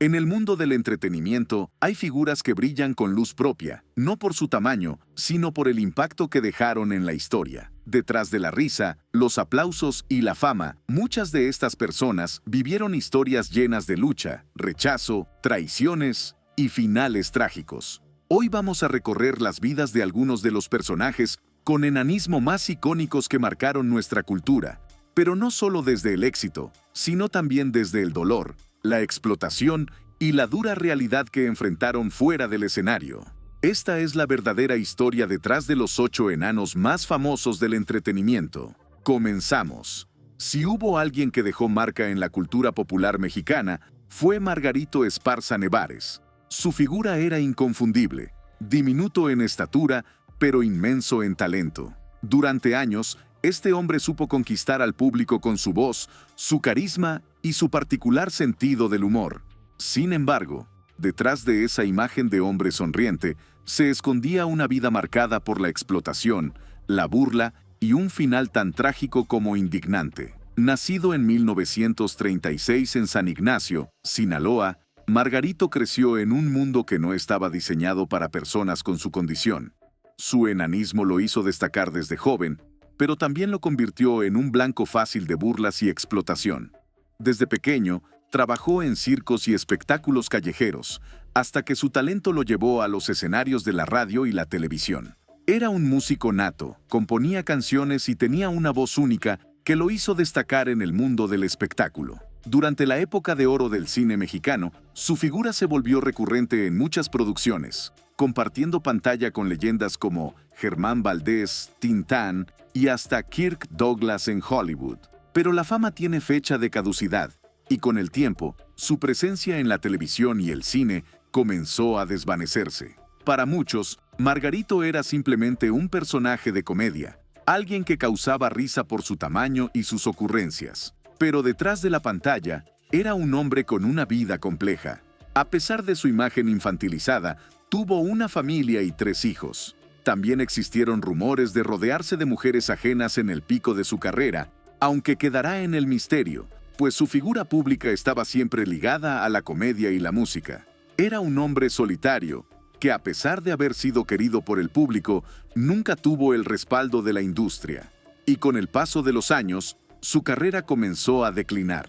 En el mundo del entretenimiento, hay figuras que brillan con luz propia, no por su tamaño, sino por el impacto que dejaron en la historia. Detrás de la risa, los aplausos y la fama, muchas de estas personas vivieron historias llenas de lucha, rechazo, traiciones y finales trágicos. Hoy vamos a recorrer las vidas de algunos de los personajes con enanismo más icónicos que marcaron nuestra cultura, pero no solo desde el éxito, sino también desde el dolor, la explotación y la dura realidad que enfrentaron fuera del escenario. Esta es la verdadera historia detrás de los 8 enanos más famosos del entretenimiento. Comenzamos. Si hubo alguien que dejó marca en la cultura popular mexicana, fue Margarito Esparza Nevares. Su figura era inconfundible, diminuto en estatura, pero inmenso en talento. Durante años, este hombre supo conquistar al público con su voz, su carisma y su particular sentido del humor. Sin embargo, detrás de esa imagen de hombre sonriente, se escondía una vida marcada por la explotación, la burla y un final tan trágico como indignante. Nacido en 1936 en San Ignacio, Sinaloa, Margarito creció en un mundo que no estaba diseñado para personas con su condición. Su enanismo lo hizo destacar desde joven, pero también lo convirtió en un blanco fácil de burlas y explotación. Desde pequeño, trabajó en circos y espectáculos callejeros, hasta que su talento lo llevó a los escenarios de la radio y la televisión. Era un músico nato, componía canciones y tenía una voz única que lo hizo destacar en el mundo del espectáculo. Durante la época de oro del cine mexicano, su figura se volvió recurrente en muchas producciones, compartiendo pantalla con leyendas como Germán Valdés, Tintán y hasta Kirk Douglas en Hollywood. Pero la fama tiene fecha de caducidad, y con el tiempo, su presencia en la televisión y el cine comenzó a desvanecerse. Para muchos, Margarito era simplemente un personaje de comedia, alguien que causaba risa por su tamaño y sus ocurrencias. Pero detrás de la pantalla, era un hombre con una vida compleja. A pesar de su imagen infantilizada, tuvo una familia y 3 hijos. También existieron rumores de rodearse de mujeres ajenas en el pico de su carrera, aunque quedará en el misterio, pues su figura pública estaba siempre ligada a la comedia y la música. Era un hombre solitario, que a pesar de haber sido querido por el público, nunca tuvo el respaldo de la industria. Y con el paso de los años, su carrera comenzó a declinar.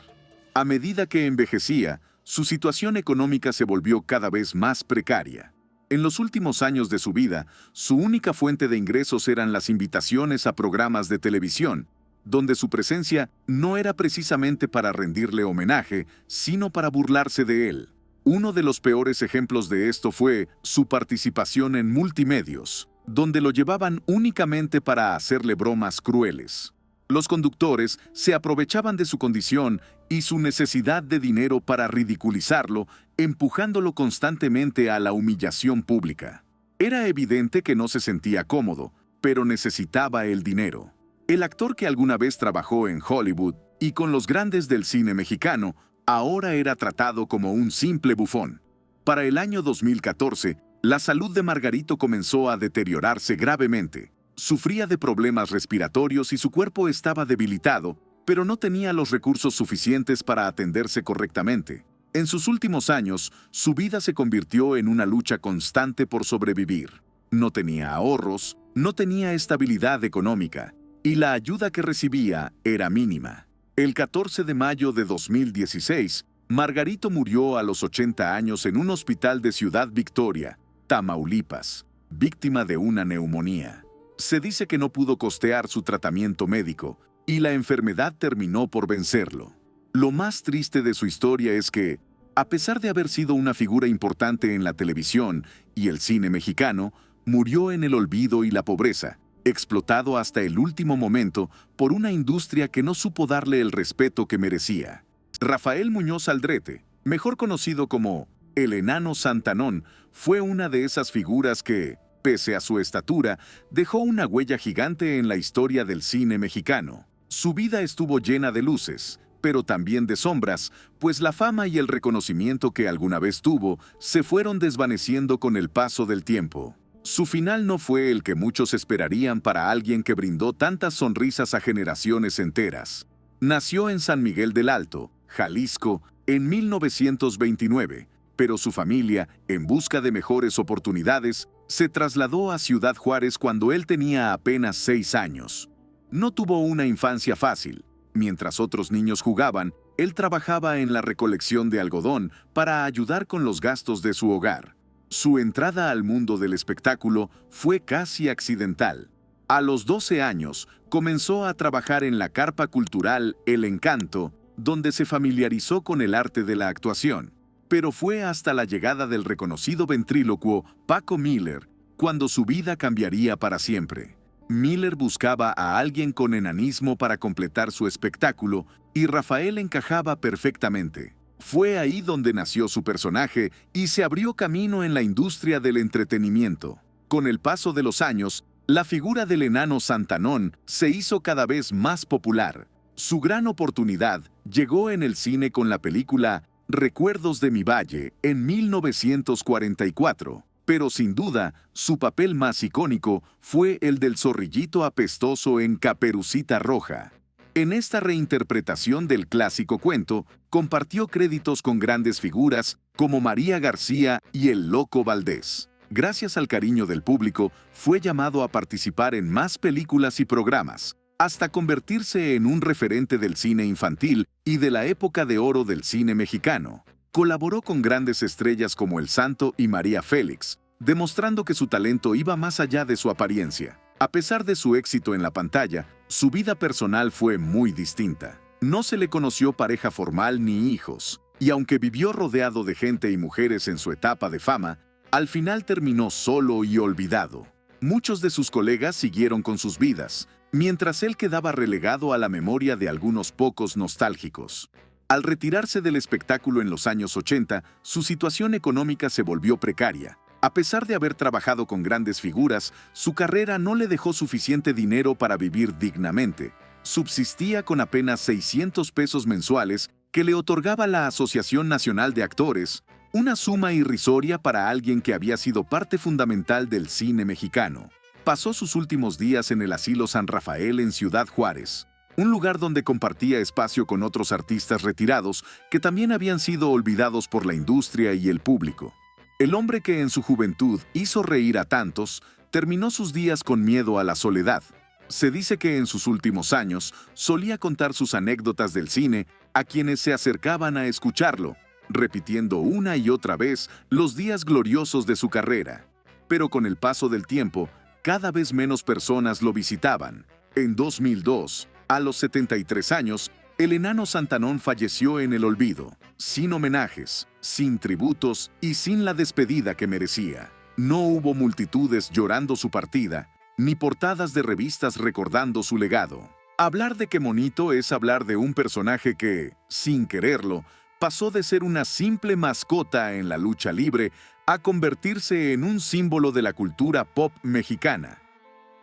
A medida que envejecía, su situación económica se volvió cada vez más precaria. En los últimos años de su vida, su única fuente de ingresos eran las invitaciones a programas de televisión, donde su presencia no era precisamente para rendirle homenaje, sino para burlarse de él. Uno de los peores ejemplos de esto fue su participación en Multimedios, donde lo llevaban únicamente para hacerle bromas crueles. Los conductores se aprovechaban de su condición y su necesidad de dinero para ridiculizarlo, empujándolo constantemente a la humillación pública. Era evidente que no se sentía cómodo, pero necesitaba el dinero. El actor que alguna vez trabajó en Hollywood y con los grandes del cine mexicano, ahora era tratado como un simple bufón. Para el año 2014, la salud de Margarito comenzó a deteriorarse gravemente. Sufría de problemas respiratorios y su cuerpo estaba debilitado, pero no tenía los recursos suficientes para atenderse correctamente. En sus últimos años, su vida se convirtió en una lucha constante por sobrevivir. No tenía ahorros, no tenía estabilidad económica, y la ayuda que recibía era mínima. El 14 de mayo de 2016, Margarito murió a los 80 años en un hospital de Ciudad Victoria, Tamaulipas, víctima de una neumonía. Se dice que no pudo costear su tratamiento médico y la enfermedad terminó por vencerlo. Lo más triste de su historia es que, a pesar de haber sido una figura importante en la televisión y el cine mexicano, murió en el olvido y la pobreza, explotado hasta el último momento por una industria que no supo darle el respeto que merecía. Rafael Muñoz Aldrete, mejor conocido como el Enano Santanón, fue una de esas figuras que, pese a su estatura, dejó una huella gigante en la historia del cine mexicano. Su vida estuvo llena de luces, pero también de sombras, pues la fama y el reconocimiento que alguna vez tuvo se fueron desvaneciendo con el paso del tiempo. Su final no fue el que muchos esperarían para alguien que brindó tantas sonrisas a generaciones enteras. Nació en San Miguel del Alto, Jalisco, en 1929, pero su familia, en busca de mejores oportunidades, se trasladó a Ciudad Juárez cuando él tenía apenas 6 años. No tuvo una infancia fácil. Mientras otros niños jugaban, él trabajaba en la recolección de algodón para ayudar con los gastos de su hogar. Su entrada al mundo del espectáculo fue casi accidental. A los 12 años, comenzó a trabajar en la carpa cultural El Encanto, donde se familiarizó con el arte de la actuación. Pero fue hasta la llegada del reconocido ventrílocuo Paco Miller cuando su vida cambiaría para siempre. Miller buscaba a alguien con enanismo para completar su espectáculo y Rafael encajaba perfectamente. Fue ahí donde nació su personaje y se abrió camino en la industria del entretenimiento. Con el paso de los años, la figura del enano Santanón se hizo cada vez más popular. Su gran oportunidad llegó en el cine con la película Recuerdos de mi Valle en 1944. Pero sin duda, su papel más icónico fue el del zorrillito apestoso en Caperucita Roja. En esta reinterpretación del clásico cuento, compartió créditos con grandes figuras como María García y el Loco Valdés. Gracias al cariño del público, fue llamado a participar en más películas y programas, hasta convertirse en un referente del cine infantil y de la época de oro del cine mexicano. Colaboró con grandes estrellas como El Santo y María Félix, demostrando que su talento iba más allá de su apariencia. A pesar de su éxito en la pantalla, su vida personal fue muy distinta. No se le conoció pareja formal ni hijos, y aunque vivió rodeado de gente y mujeres en su etapa de fama, al final terminó solo y olvidado. Muchos de sus colegas siguieron con sus vidas, mientras él quedaba relegado a la memoria de algunos pocos nostálgicos. Al retirarse del espectáculo en los años 80, su situación económica se volvió precaria. A pesar de haber trabajado con grandes figuras, su carrera no le dejó suficiente dinero para vivir dignamente. Subsistía con apenas 600 pesos mensuales que le otorgaba la Asociación Nacional de Actores, una suma irrisoria para alguien que había sido parte fundamental del cine mexicano. Pasó sus últimos días en el Asilo San Rafael en Ciudad Juárez, un lugar donde compartía espacio con otros artistas retirados que también habían sido olvidados por la industria y el público. El hombre que en su juventud hizo reír a tantos, terminó sus días con miedo a la soledad. Se dice que en sus últimos años solía contar sus anécdotas del cine a quienes se acercaban a escucharlo, repitiendo una y otra vez los días gloriosos de su carrera. Pero con el paso del tiempo, cada vez menos personas lo visitaban. En 2002, a los 73 años, el enano Santanón falleció en el olvido, sin homenajes, sin tributos y sin la despedida que merecía. No hubo multitudes llorando su partida, ni portadas de revistas recordando su legado. Hablar de Qué Monito es hablar de un personaje que, sin quererlo, pasó de ser una simple mascota en la lucha libre a convertirse en un símbolo de la cultura pop mexicana.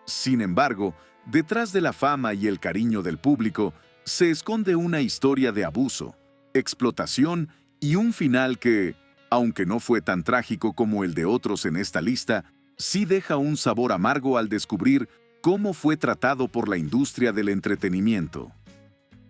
Sin embargo, detrás de la fama y el cariño del público, se esconde una historia de abuso, explotación y un final que, aunque no fue tan trágico como el de otros en esta lista, sí deja un sabor amargo al descubrir cómo fue tratado por la industria del entretenimiento.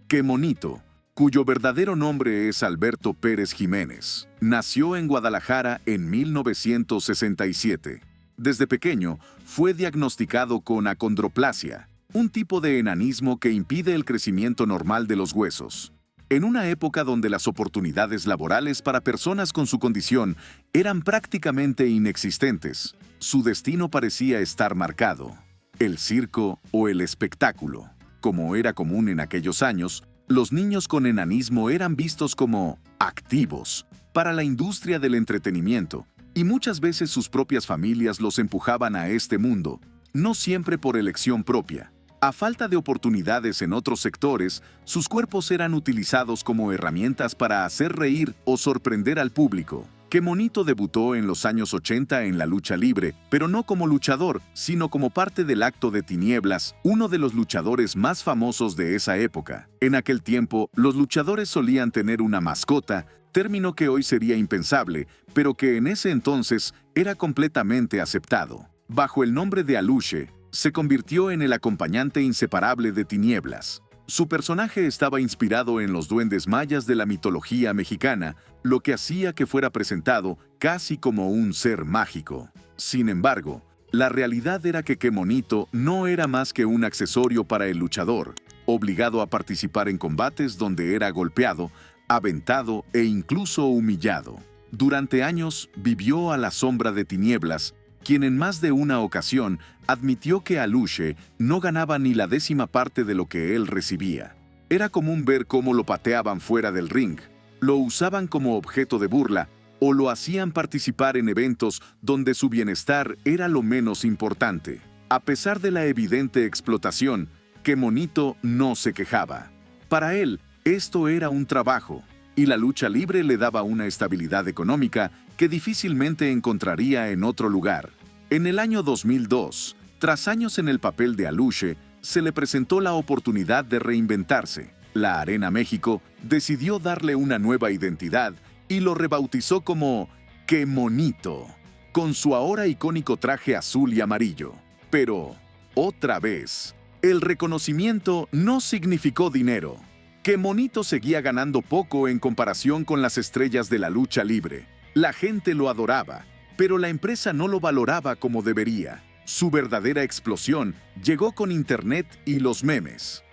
Qué Monito, cuyo verdadero nombre es Alberto Pérez Jiménez, nació en Guadalajara en 1967. Desde pequeño, fue diagnosticado con acondroplasia, un tipo de enanismo que impide el crecimiento normal de los huesos. En una época donde las oportunidades laborales para personas con su condición eran prácticamente inexistentes, su destino parecía estar marcado: el circo o el espectáculo. Como era común en aquellos años, los niños con enanismo eran vistos como activos para la industria del entretenimiento, y muchas veces sus propias familias los empujaban a este mundo, no siempre por elección propia. A falta de oportunidades en otros sectores, sus cuerpos eran utilizados como herramientas para hacer reír o sorprender al público. Qué Monito debutó en los años 80 en la lucha libre, pero no como luchador, sino como parte del Acto de Tinieblas, uno de los luchadores más famosos de esa época. En aquel tiempo, los luchadores solían tener una mascota, término que hoy sería impensable, pero que en ese entonces era completamente aceptado. Bajo el nombre de Aluche, se convirtió en el acompañante inseparable de Tinieblas. Su personaje estaba inspirado en los duendes mayas de la mitología mexicana, lo que hacía que fuera presentado casi como un ser mágico. Sin embargo, la realidad era que Qué Monito no era más que un accesorio para el luchador, obligado a participar en combates donde era golpeado, aventado e incluso humillado. Durante años vivió a la sombra de Tinieblas, quien en más de una ocasión admitió que Aluche no ganaba ni la 10ª parte de lo que él recibía. Era común ver cómo lo pateaban fuera del ring, lo usaban como objeto de burla o lo hacían participar en eventos donde su bienestar era lo menos importante. A pesar de la evidente explotación, Qué Monito no se quejaba. Para él, esto era un trabajo, y la lucha libre le daba una estabilidad económica que difícilmente encontraría en otro lugar. En el año 2002, tras años en el papel de Aluche, se le presentó la oportunidad de reinventarse. La Arena México decidió darle una nueva identidad y lo rebautizó como Qué Monito, con su ahora icónico traje azul y amarillo. Pero, otra vez, el reconocimiento no significó dinero. Qué Monito seguía ganando poco en comparación con las estrellas de la lucha libre. La gente lo adoraba, pero la empresa no lo valoraba como debería. Su verdadera explosión llegó con Internet y los memes.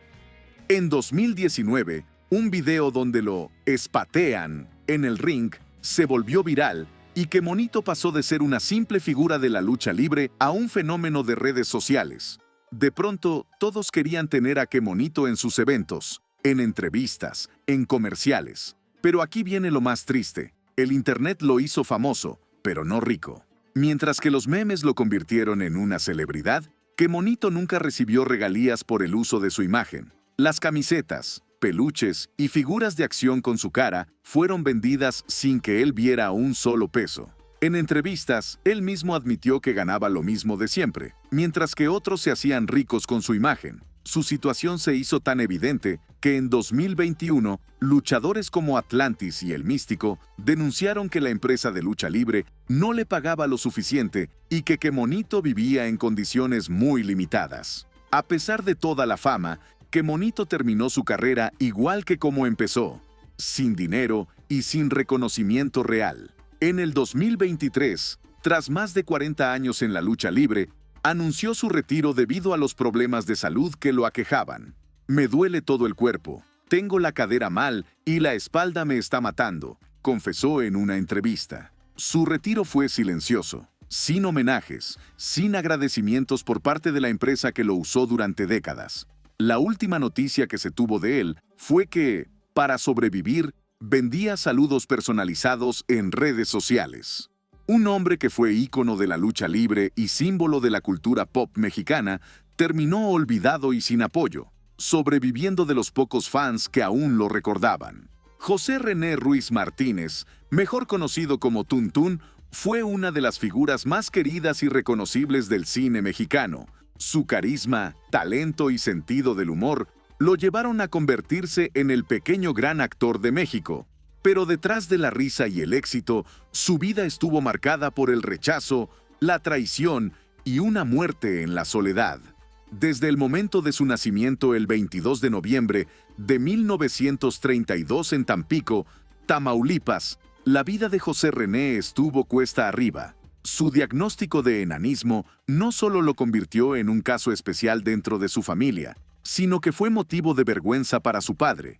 En 2019, un video donde lo espatean en el ring se volvió viral y Qué Monito pasó de ser una simple figura de la lucha libre a un fenómeno de redes sociales. De pronto, todos querían tener a Qué Monito en sus eventos, en entrevistas, en comerciales. Pero aquí viene lo más triste. El Internet lo hizo famoso, pero no rico. Mientras que los memes lo convirtieron en una celebridad, Qué Monito nunca recibió regalías por el uso de su imagen. Las camisetas, peluches y figuras de acción con su cara fueron vendidas sin que él viera un solo peso. En entrevistas, él mismo admitió que ganaba lo mismo de siempre, mientras que otros se hacían ricos con su imagen. Su situación se hizo tan evidente que en 2021, luchadores como Atlantis y El Místico denunciaron que la empresa de lucha libre no le pagaba lo suficiente y que Qué Monito vivía en condiciones muy limitadas. A pesar de toda la fama, Qué Monito terminó su carrera igual que como empezó, sin dinero y sin reconocimiento real. En el 2023, tras más de 40 años en la lucha libre, anunció su retiro debido a los problemas de salud que lo aquejaban. Me duele todo el cuerpo, tengo la cadera mal y la espalda me está matando, confesó en una entrevista. Su retiro fue silencioso, sin homenajes, sin agradecimientos por parte de la empresa que lo usó durante décadas. La última noticia que se tuvo de él fue que, para sobrevivir, vendía saludos personalizados en redes sociales. Un hombre que fue ícono de la lucha libre y símbolo de la cultura pop mexicana, terminó olvidado y sin apoyo, sobreviviendo de los pocos fans que aún lo recordaban. José René Ruiz Martínez, mejor conocido como Tuntún, fue una de las figuras más queridas y reconocibles del cine mexicano. Su carisma, talento y sentido del humor lo llevaron a convertirse en el pequeño gran actor de México. Pero detrás de la risa y el éxito, su vida estuvo marcada por el rechazo, la traición y una muerte en la soledad. Desde el momento de su nacimiento el 22 de noviembre de 1932 en Tampico, Tamaulipas, la vida de José René estuvo cuesta arriba. Su diagnóstico de enanismo no solo lo convirtió en un caso especial dentro de su familia, sino que fue motivo de vergüenza para su padre.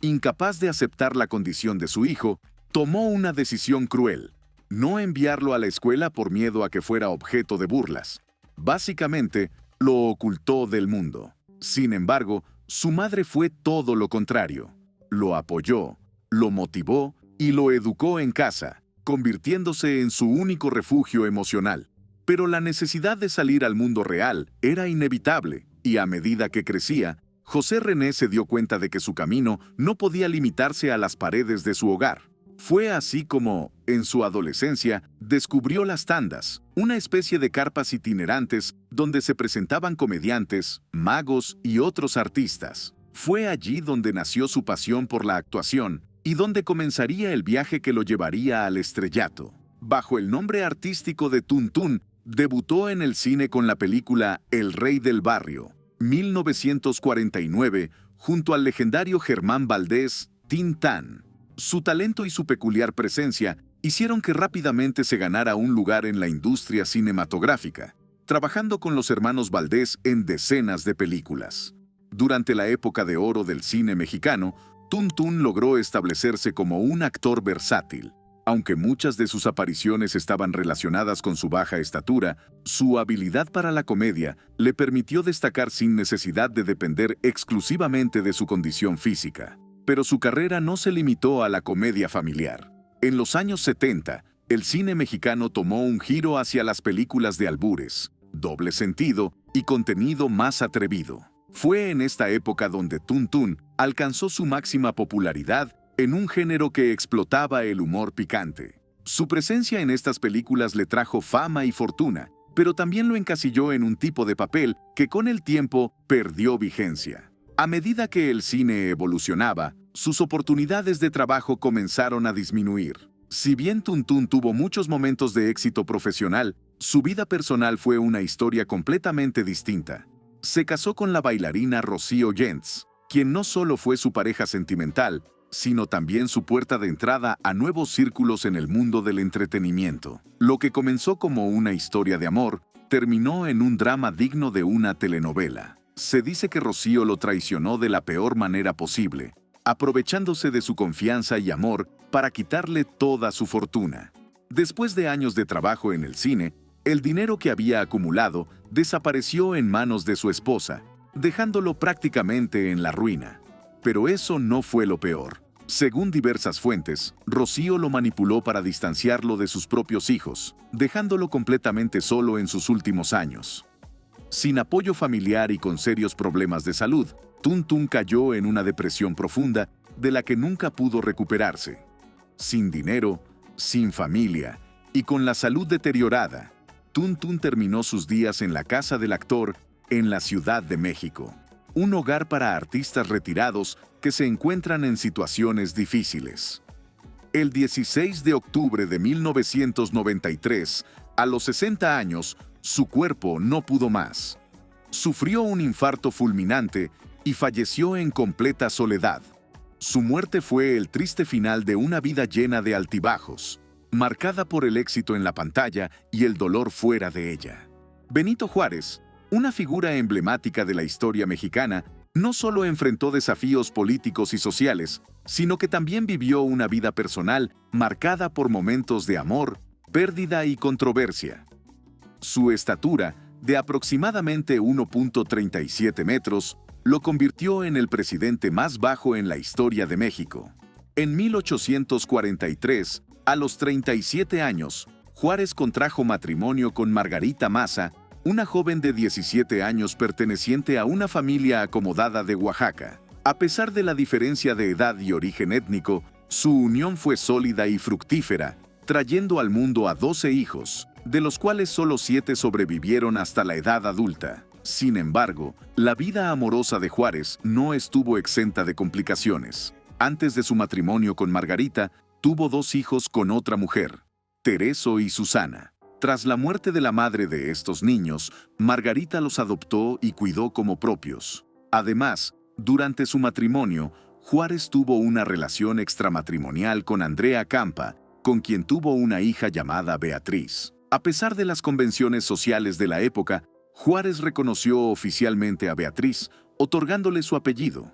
Incapaz de aceptar la condición de su hijo, tomó una decisión cruel: no enviarlo a la escuela por miedo a que fuera objeto de burlas. Básicamente, lo ocultó del mundo. Sin embargo, su madre fue todo lo contrario. Lo apoyó, lo motivó y lo educó en casa, convirtiéndose en su único refugio emocional. Pero la necesidad de salir al mundo real era inevitable, y a medida que crecía, José René se dio cuenta de que su camino no podía limitarse a las paredes de su hogar. Fue así como, en su adolescencia, descubrió las tandas, una especie de carpas itinerantes donde se presentaban comediantes, magos y otros artistas. Fue allí donde nació su pasión por la actuación y donde comenzaría el viaje que lo llevaría al estrellato. Bajo el nombre artístico de Tuntún, debutó en el cine con la película El Rey del Barrio. 1949, junto al legendario Germán Valdés, Tintán. Su talento y su peculiar presencia hicieron que rápidamente se ganara un lugar en la industria cinematográfica, trabajando con los hermanos Valdés en decenas de películas. Durante la época de oro del cine mexicano, Tuntún logró establecerse como un actor versátil. Aunque muchas de sus apariciones estaban relacionadas con su baja estatura, su habilidad para la comedia le permitió destacar sin necesidad de depender exclusivamente de su condición física. Pero su carrera no se limitó a la comedia familiar. En los años 70, el cine mexicano tomó un giro hacia las películas de albures, doble sentido y contenido más atrevido. Fue en esta época donde Tuntún alcanzó su máxima popularidad en un género que explotaba el humor picante. Su presencia en estas películas le trajo fama y fortuna, pero también lo encasilló en un tipo de papel que con el tiempo perdió vigencia. A medida que el cine evolucionaba, sus oportunidades de trabajo comenzaron a disminuir. Si bien Tuntún tuvo muchos momentos de éxito profesional, su vida personal fue una historia completamente distinta. Se casó con la bailarina Rocío Yentz, quien no solo fue su pareja sentimental, sino también su puerta de entrada a nuevos círculos en el mundo del entretenimiento. Lo que comenzó como una historia de amor, terminó en un drama digno de una telenovela. Se dice que Rocío lo traicionó de la peor manera posible, aprovechándose de su confianza y amor para quitarle toda su fortuna. Después de años de trabajo en el cine, el dinero que había acumulado desapareció en manos de su esposa, dejándolo prácticamente en la ruina. Pero eso no fue lo peor. Según diversas fuentes, Rocío lo manipuló para distanciarlo de sus propios hijos, dejándolo completamente solo en sus últimos años. Sin apoyo familiar y con serios problemas de salud, Tuntún cayó en una depresión profunda de la que nunca pudo recuperarse. Sin dinero, sin familia y con la salud deteriorada, Tuntún terminó sus días en la casa del actor en la Ciudad de México, un hogar para artistas retirados que se encuentran en situaciones difíciles. El 16 de octubre de 1993, a los 60 años, su cuerpo no pudo más. Sufrió un infarto fulminante y falleció en completa soledad. Su muerte fue el triste final de una vida llena de altibajos, marcada por el éxito en la pantalla y el dolor fuera de ella. Benito Juárez, una figura emblemática de la historia mexicana, no solo enfrentó desafíos políticos y sociales, sino que también vivió una vida personal marcada por momentos de amor, pérdida y controversia. Su estatura, de aproximadamente 1.37 metros, lo convirtió en el presidente más bajo en la historia de México. En 1843, a los 37 años, Juárez contrajo matrimonio con Margarita Maza, una joven de 17 años perteneciente a una familia acomodada de Oaxaca. A pesar de la diferencia de edad y origen étnico, su unión fue sólida y fructífera, trayendo al mundo a 12 hijos, de los cuales solo 7 sobrevivieron hasta la edad adulta. Sin embargo, la vida amorosa de Juárez no estuvo exenta de complicaciones. Antes de su matrimonio con Margarita, tuvo 2 hijos con otra mujer, Tereso y Susana. Tras la muerte de la madre de estos niños, Margarita los adoptó y cuidó como propios. Además, durante su matrimonio, Juárez tuvo una relación extramatrimonial con Andrea Campa, con quien tuvo una hija llamada Beatriz. A pesar de las convenciones sociales de la época, Juárez reconoció oficialmente a Beatriz, otorgándole su apellido.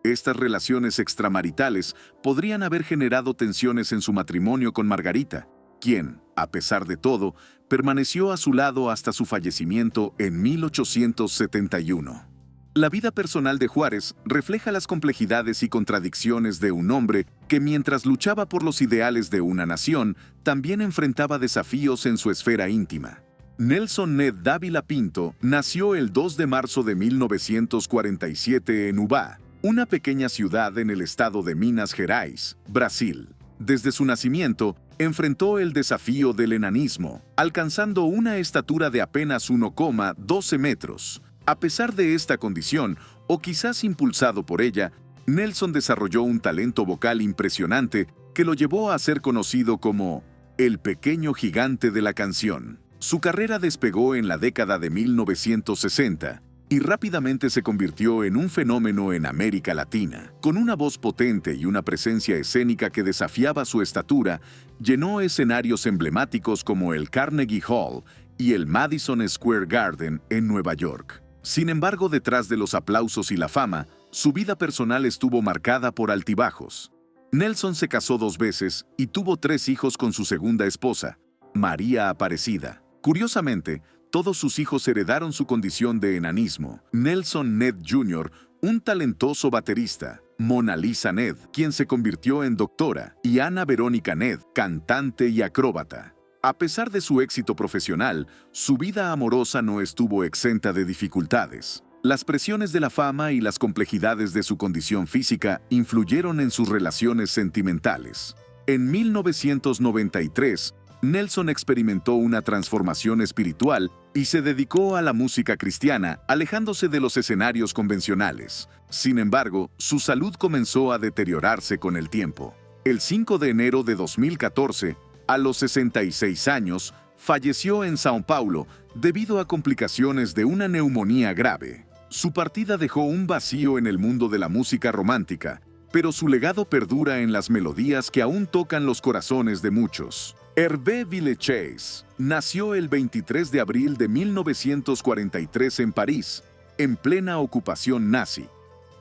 Estas relaciones extramaritales podrían haber generado tensiones en su matrimonio con Margarita, quien, a pesar de todo, permaneció a su lado hasta su fallecimiento en 1871. La vida personal de Juárez refleja las complejidades y contradicciones de un hombre que, mientras luchaba por los ideales de una nación, también enfrentaba desafíos en su esfera íntima. Nelson Ned Dávila Pinto nació el 2 de marzo de 1947 en Ubá, una pequeña ciudad en el estado de Minas Gerais, Brasil. Desde su nacimiento, enfrentó el desafío del enanismo, alcanzando una estatura de apenas 1,12 metros. A pesar de esta condición, o quizás impulsado por ella, Nelson desarrolló un talento vocal impresionante que lo llevó a ser conocido como el pequeño gigante de la canción. Su carrera despegó en la década de 1960, y rápidamente se convirtió en un fenómeno en América Latina. Con una voz potente y una presencia escénica que desafiaba su estatura, llenó escenarios emblemáticos como el Carnegie Hall y el Madison Square Garden en Nueva York. Sin embargo, detrás de los aplausos y la fama, su vida personal estuvo marcada por altibajos. Nelson se casó 2 veces y tuvo 3 hijos con su segunda esposa, María Aparecida. Curiosamente, todos sus hijos heredaron su condición de enanismo. Nelson Ned Jr., un talentoso baterista, Mona Lisa Ned, quien se convirtió en doctora, y Ana Verónica Ned, cantante y acróbata. A pesar de su éxito profesional, su vida amorosa no estuvo exenta de dificultades. Las presiones de la fama y las complejidades de su condición física influyeron en sus relaciones sentimentales. En 1993, Nelson experimentó una transformación espiritual y se dedicó a la música cristiana, alejándose de los escenarios convencionales. Sin embargo, su salud comenzó a deteriorarse con el tiempo. El 5 de enero de 2014, a los 66 años, falleció en São Paulo debido a complicaciones de una neumonía grave. Su partida dejó un vacío en el mundo de la música romántica, pero su legado perdura en las melodías que aún tocan los corazones de muchos. Hervé Villechaize nació el 23 de abril de 1943 en París, en plena ocupación nazi.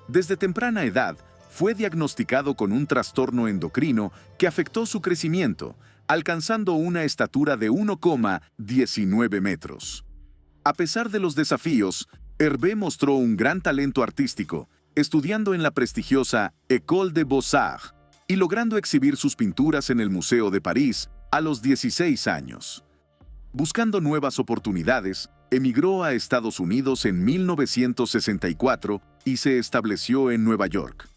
Desde temprana edad, fue diagnosticado con un trastorno endocrino que afectó su crecimiento, alcanzando una estatura de 1,19 metros. A pesar de los desafíos, Hervé mostró un gran talento artístico, estudiando en la prestigiosa École des Beaux-Arts y logrando exhibir sus pinturas en el Museo de París a los 16 años. Buscando nuevas oportunidades, emigró a Estados Unidos en 1964 y se estableció en Nueva York.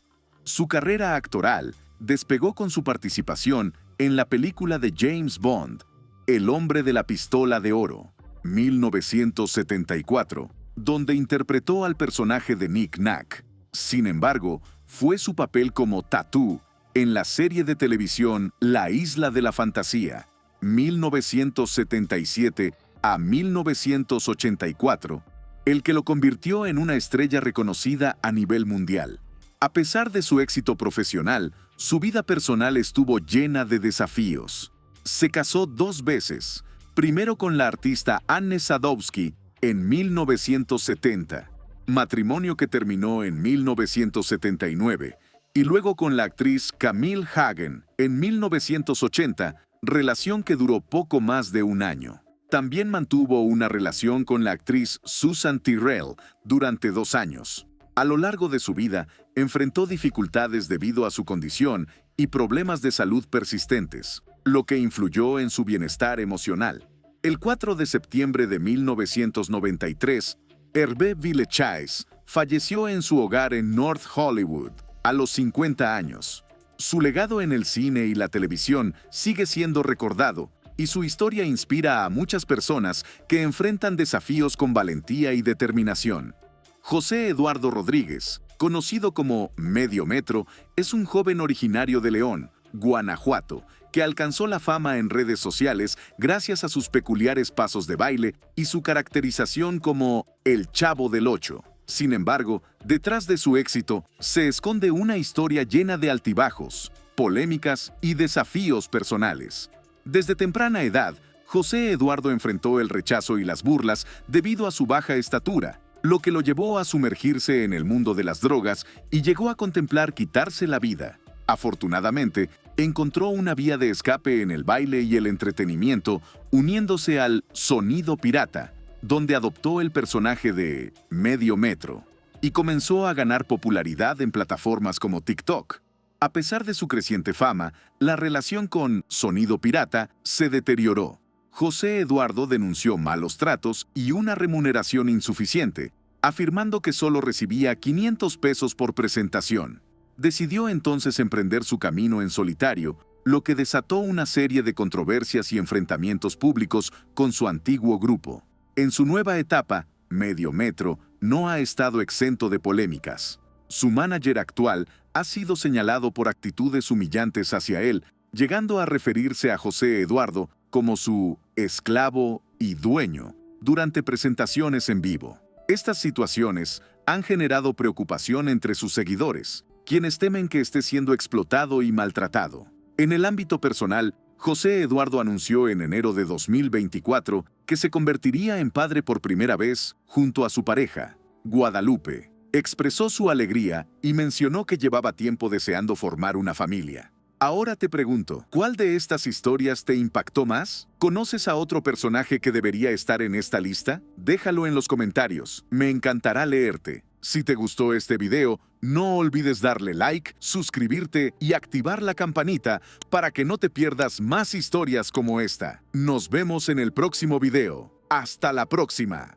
Su carrera actoral despegó con su participación en la película de James Bond, El hombre de la pistola de oro, 1974, donde interpretó al personaje de Nick Nack. Sin embargo, fue su papel como Tattoo en la serie de televisión La Isla de la Fantasía, 1977 a 1984, el que lo convirtió en una estrella reconocida a nivel mundial. A pesar de su éxito profesional, su vida personal estuvo llena de desafíos. Se casó 2 veces, primero con la artista Anne Sadowski en 1970, matrimonio que terminó en 1979, y luego con la actriz Camille Hagen en 1980, relación que duró poco más de 1 año. También mantuvo una relación con la actriz Susan Tyrrell durante 2 años. A lo largo de su vida, enfrentó dificultades debido a su condición y problemas de salud persistentes, lo que influyó en su bienestar emocional. El 4 de septiembre de 1993, Hervé Villechaize falleció en su hogar en North Hollywood, a los 50 años. Su legado en el cine y la televisión sigue siendo recordado, y su historia inspira a muchas personas que enfrentan desafíos con valentía y determinación. José Eduardo Rodríguez, conocido como Medio Metro, es un joven originario de León, Guanajuato, que alcanzó la fama en redes sociales gracias a sus peculiares pasos de baile y su caracterización como el Chavo del Ocho. Sin embargo, detrás de su éxito se esconde una historia llena de altibajos, polémicas y desafíos personales. Desde temprana edad, José Eduardo enfrentó el rechazo y las burlas debido a su baja estatura, lo que lo llevó a sumergirse en el mundo de las drogas y llegó a contemplar quitarse la vida. Afortunadamente, encontró una vía de escape en el baile y el entretenimiento, uniéndose al Sonido Pirata, donde adoptó el personaje de Medio Metro y comenzó a ganar popularidad en plataformas como TikTok. A pesar de su creciente fama, la relación con Sonido Pirata se deterioró. José Eduardo denunció malos tratos y una remuneración insuficiente, afirmando que solo recibía 500 pesos por presentación. Decidió entonces emprender su camino en solitario, lo que desató una serie de controversias y enfrentamientos públicos con su antiguo grupo. En su nueva etapa, Medio Metro no ha estado exento de polémicas. Su manager actual ha sido señalado por actitudes humillantes hacia él, llegando a referirse a José Eduardo como su esclavo y dueño durante presentaciones en vivo. Estas situaciones han generado preocupación entre sus seguidores, quienes temen que esté siendo explotado y maltratado. En el ámbito personal, José Eduardo anunció en enero de 2024 que se convertiría en padre por primera vez junto a su pareja, Guadalupe. Expresó su alegría y mencionó que llevaba tiempo deseando formar una familia. Ahora te pregunto, ¿cuál de estas historias te impactó más? ¿Conoces a otro personaje que debería estar en esta lista? Déjalo en los comentarios, me encantará leerte. Si te gustó este video, no olvides darle like, suscribirte y activar la campanita para que no te pierdas más historias como esta. Nos vemos en el próximo video. ¡Hasta la próxima!